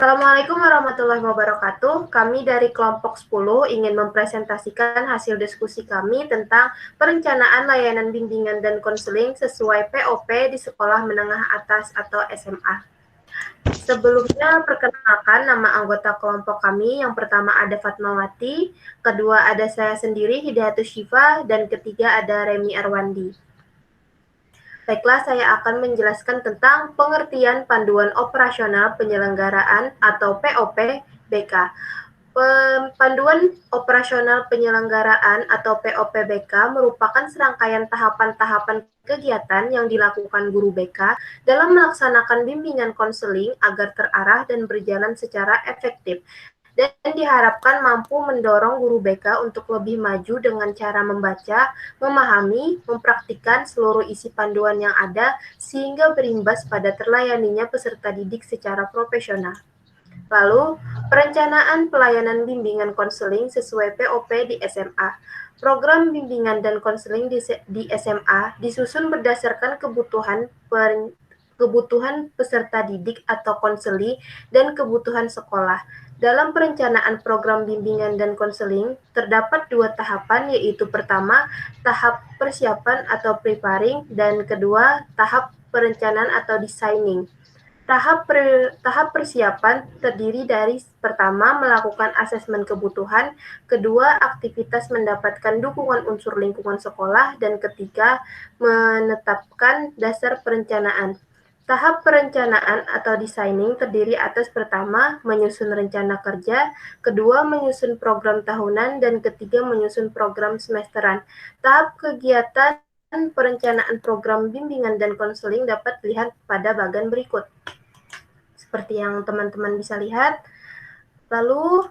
Assalamualaikum warahmatullahi wabarakatuh. Kami dari kelompok 10 ingin mempresentasikan hasil diskusi kami tentang perencanaan layanan bimbingan dan konseling sesuai POP di sekolah menengah atas atau SMA. Sebelumnya, perkenalkan nama anggota kelompok kami. Yang pertama ada Fatmawati, kedua ada saya sendiri, Hidayatus Syifa, dan ketiga ada Remi Arwandi. Baiklah, saya akan menjelaskan tentang pengertian Panduan Operasional Penyelenggaraan atau POP BK. Panduan Operasional Penyelenggaraan atau POPBK merupakan serangkaian tahapan-tahapan kegiatan yang dilakukan guru BK dalam melaksanakan bimbingan konseling agar terarah dan berjalan secara efektif dan diharapkan mampu mendorong guru BK untuk lebih maju dengan cara membaca, memahami, mempraktikkan seluruh isi panduan yang ada sehingga berimbas pada terlayaninya peserta didik secara profesional. Lalu, perencanaan pelayanan bimbingan konseling sesuai POP di SMA. Program bimbingan dan konseling di SMA disusun berdasarkan kebutuhan peserta didik atau konseli dan kebutuhan sekolah. Dalam perencanaan program bimbingan dan konseling, terdapat dua tahapan, yaitu pertama, tahap persiapan atau preparing, dan kedua, tahap perencanaan atau designing. Tahap persiapan terdiri dari pertama, melakukan asesmen kebutuhan, kedua, aktivitas mendapatkan dukungan unsur lingkungan sekolah, dan ketiga, menetapkan dasar perencanaan. Tahap perencanaan atau designing terdiri atas pertama, menyusun rencana kerja, kedua, menyusun program tahunan, dan ketiga, menyusun program semesteran. Tahap kegiatan perencanaan program bimbingan dan konseling dapat dilihat pada bagian berikut. Seperti yang teman-teman bisa lihat. Lalu,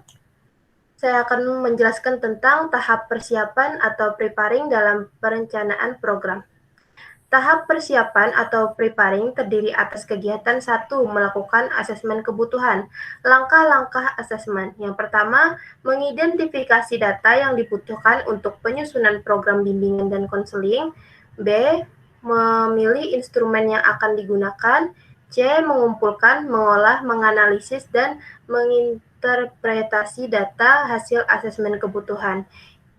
saya akan menjelaskan tentang tahap persiapan atau preparing dalam perencanaan program. Tahap persiapan atau preparing terdiri atas kegiatan 1. Melakukan asesmen kebutuhan. Langkah-langkah asesmen. Yang pertama, mengidentifikasi data yang dibutuhkan untuk penyusunan program bimbingan dan konseling. B. Memilih instrumen yang akan digunakan. C. Mengumpulkan, mengolah, menganalisis, dan menginterpretasi data hasil asesmen kebutuhan.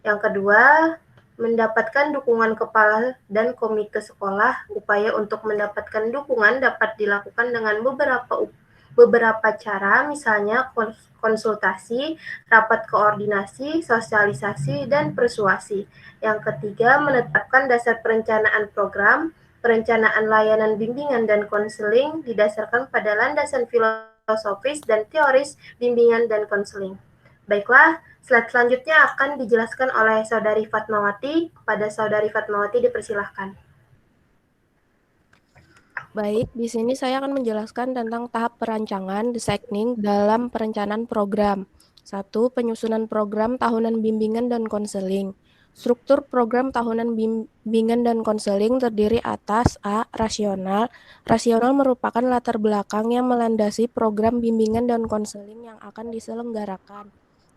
Yang kedua, mendapatkan dukungan kepala dan komite sekolah. Upaya untuk mendapatkan dukungan dapat dilakukan dengan beberapa cara, misalnya konsultasi, rapat koordinasi, sosialisasi, dan persuasi. Yang ketiga, menetapkan dasar perencanaan program. Perencanaan layanan bimbingan dan konseling didasarkan pada landasan filosofis dan teoris bimbingan dan konseling. Baiklah, slide selanjutnya akan dijelaskan oleh Saudari Fatmawati. Kepada Saudari Fatmawati dipersilahkan. Baik, di sini saya akan menjelaskan tentang tahap perancangan designing dalam perencanaan program. 1. Penyusunan program tahunan bimbingan dan konseling. Struktur program tahunan bimbingan dan konseling terdiri atas A. Rasional. Rasional merupakan latar belakang yang melandasi program bimbingan dan konseling yang akan diselenggarakan.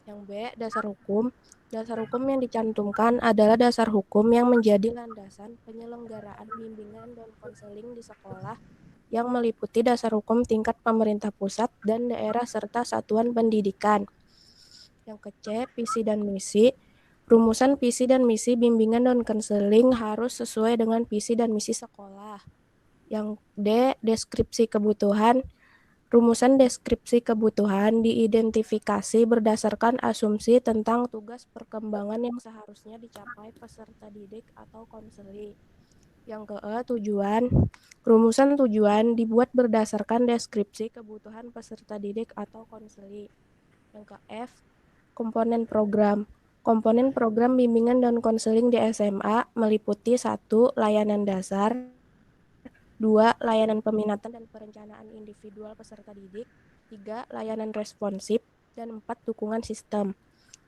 Yang B. Dasar hukum. Dasar hukum yang dicantumkan adalah dasar hukum yang menjadi landasan penyelenggaraan bimbingan dan konseling di sekolah yang meliputi dasar hukum tingkat pemerintah pusat dan daerah serta satuan pendidikan. Yang ke-C, visi dan misi. Rumusan visi dan misi bimbingan dan konseling harus sesuai dengan visi dan misi sekolah. Yang D, deskripsi kebutuhan. Rumusan deskripsi kebutuhan diidentifikasi berdasarkan asumsi tentang tugas perkembangan yang seharusnya dicapai peserta didik atau konseli. Yang ke-E, tujuan. Rumusan tujuan dibuat berdasarkan deskripsi kebutuhan peserta didik atau konseli. Yang ke-F, komponen program. Komponen program bimbingan dan konseling di SMA meliputi 1. Layanan dasar, 2. Layanan peminatan dan perencanaan individual peserta didik, 3. Layanan responsif, dan 4. Dukungan sistem.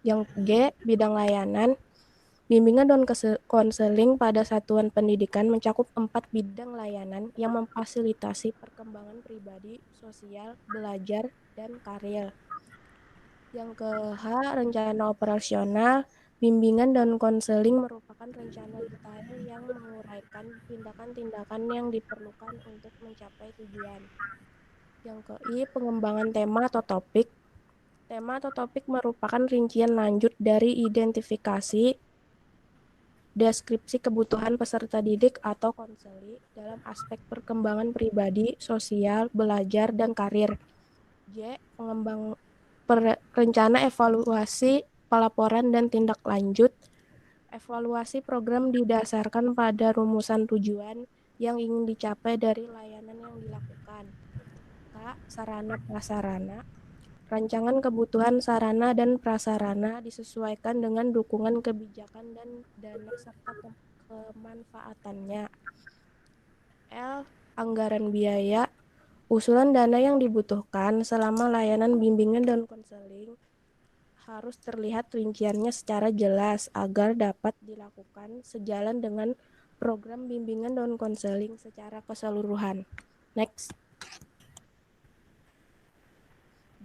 Yang G, bidang layanan. Bimbingan dan konseling pada satuan pendidikan mencakup 4 bidang layanan yang memfasilitasi perkembangan pribadi, sosial, belajar, dan karir. Yang ke-H, rencana operasional. Bimbingan dan konseling merupakan rencana detail yang menguraikan tindakan-tindakan yang diperlukan untuk mencapai tujuan. Yang pengembangan tema atau topik. Tema atau topik merupakan rincian lanjut dari identifikasi, deskripsi kebutuhan peserta didik atau konseli dalam aspek perkembangan pribadi, sosial, belajar, dan karir. Rencana evaluasi, pelaporan, dan tindak lanjut. Evaluasi program didasarkan pada rumusan tujuan yang ingin dicapai dari layanan yang dilakukan. Sarana prasarana. Rancangan kebutuhan sarana dan prasarana disesuaikan dengan dukungan kebijakan dan dana serta kemanfaatannya. Anggaran biaya. Usulan dana yang dibutuhkan selama layanan bimbingan dan konseling harus terlihat rinciannya secara jelas agar dapat dilakukan sejalan dengan program bimbingan dan konseling secara keseluruhan. Next.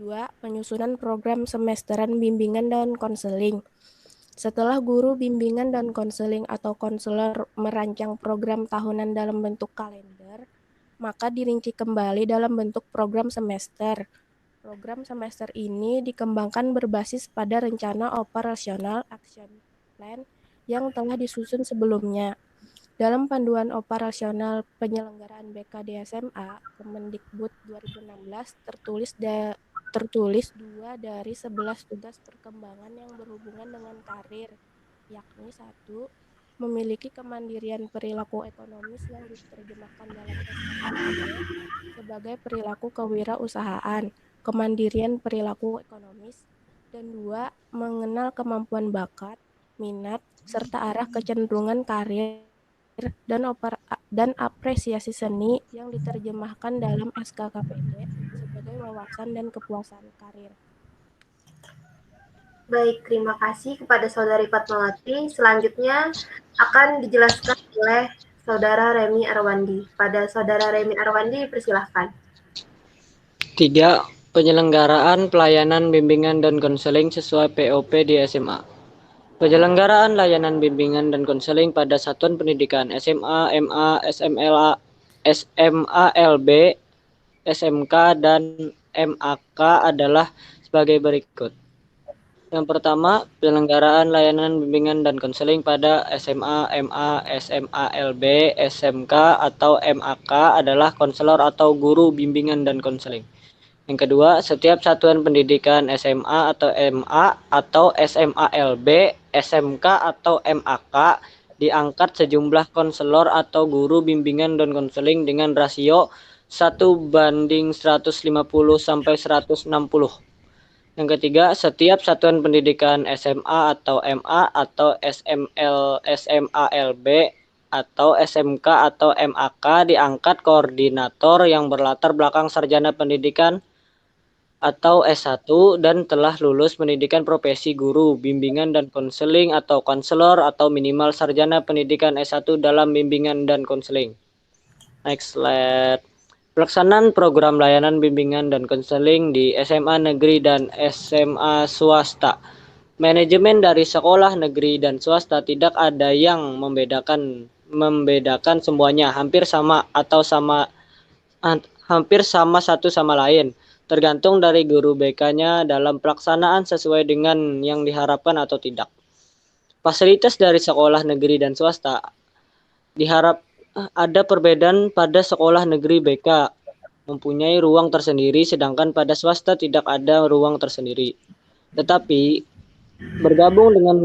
2. Penyusunan program semesteran bimbingan dan konseling. Setelah guru bimbingan dan konseling atau konselor merancang program tahunan dalam bentuk kalender, maka dirinci kembali dalam bentuk program semester. Program semester ini dikembangkan berbasis pada rencana operasional action plan yang telah disusun sebelumnya. Dalam panduan operasional penyelenggaraan BK di SMA, Kemendikbud 2016 tertulis 2 dari 11 tugas perkembangan yang berhubungan dengan karir, yakni 1. Memiliki kemandirian perilaku ekonomis yang diterjemahkan dalam SKKPD sebagai perilaku kewirausahaan, kemandirian perilaku ekonomis, dan 2. Mengenal kemampuan bakat, minat, serta arah kecenderungan karir dan apresiasi seni yang diterjemahkan dalam SKKPD sebagai wawasan dan kepuasan karir. Baik, terima kasih kepada Saudari Fatmawati. Selanjutnya akan dijelaskan oleh Saudara Remi Arwandi. Pada Saudara Remi Arwandi, persilahkan. 3. Penyelenggaraan pelayanan bimbingan dan konseling sesuai POP di SMA. Penyelenggaraan layanan bimbingan dan konseling pada satuan pendidikan SMA, MA, SMLA, SMALB, SMK, dan MAK adalah sebagai berikut. Yang pertama, penyelenggaraan layanan bimbingan dan konseling pada SMA, MA, SMALB, SMK, atau MAK adalah konselor atau guru bimbingan dan konseling. Yang kedua, setiap satuan pendidikan SMA atau MA atau SMALB, SMK, atau MAK diangkat sejumlah konselor atau guru bimbingan dan konseling dengan rasio 1:150 sampai 160. Yang ketiga, setiap satuan pendidikan SMA atau MA atau SMALB atau SMK atau MAK diangkat koordinator yang berlatar belakang sarjana pendidikan atau S1 dan telah lulus pendidikan profesi guru, bimbingan dan konseling atau konselor atau minimal sarjana pendidikan S1 dalam bimbingan dan konseling. Next slide. Pelaksanaan program layanan bimbingan dan konseling di SMA negeri dan SMA swasta. Manajemen dari sekolah negeri dan swasta tidak ada yang membedakan semuanya, hampir sama satu sama lain, tergantung dari guru BK-nya dalam pelaksanaan sesuai dengan yang diharapkan atau tidak. Fasilitas dari sekolah negeri dan swasta diharap ada perbedaan. Pada sekolah negeri BK mempunyai ruang tersendiri, sedangkan pada swasta tidak ada ruang tersendiri. Tetapi bergabung dengan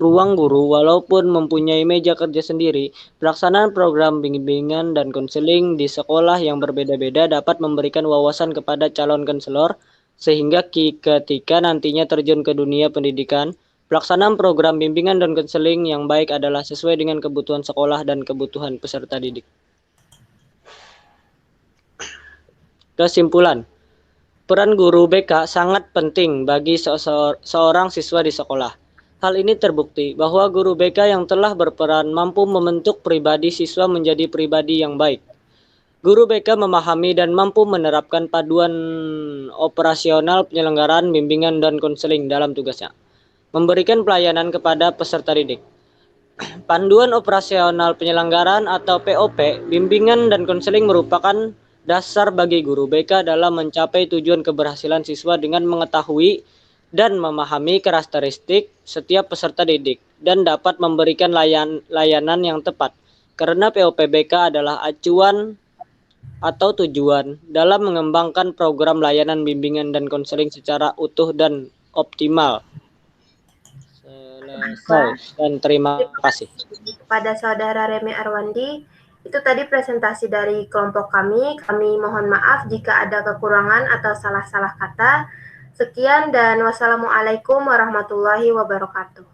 ruang guru, walaupun mempunyai meja kerja sendiri, pelaksanaan program bimbingan dan konseling di sekolah yang berbeda-beda dapat memberikan wawasan kepada calon konselor, sehingga ketika nantinya terjun ke dunia pendidikan, pelaksanaan program bimbingan dan konseling yang baik adalah sesuai dengan kebutuhan sekolah dan kebutuhan peserta didik. Kesimpulan, peran guru BK sangat penting bagi seorang siswa di sekolah. Hal ini terbukti bahwa guru BK yang telah berperan mampu membentuk pribadi siswa menjadi pribadi yang baik. Guru BK memahami dan mampu menerapkan paduan operasional penyelenggaraan bimbingan dan konseling dalam tugasnya, memberikan pelayanan kepada peserta didik. Panduan operasional penyelenggaraan atau POP bimbingan dan konseling merupakan dasar bagi guru BK dalam mencapai tujuan keberhasilan siswa dengan mengetahui dan memahami karakteristik setiap peserta didik dan dapat memberikan layanan yang tepat. Karena POPBK adalah acuan atau tujuan dalam mengembangkan program layanan bimbingan dan konseling secara utuh dan optimal. Selesai dan terima kasih. Kepada Saudara Remy Arwandi, itu tadi presentasi dari kelompok kami. Kami mohon maaf jika ada kekurangan atau salah-salah kata. Sekian dan wassalamualaikum warahmatullahi wabarakatuh.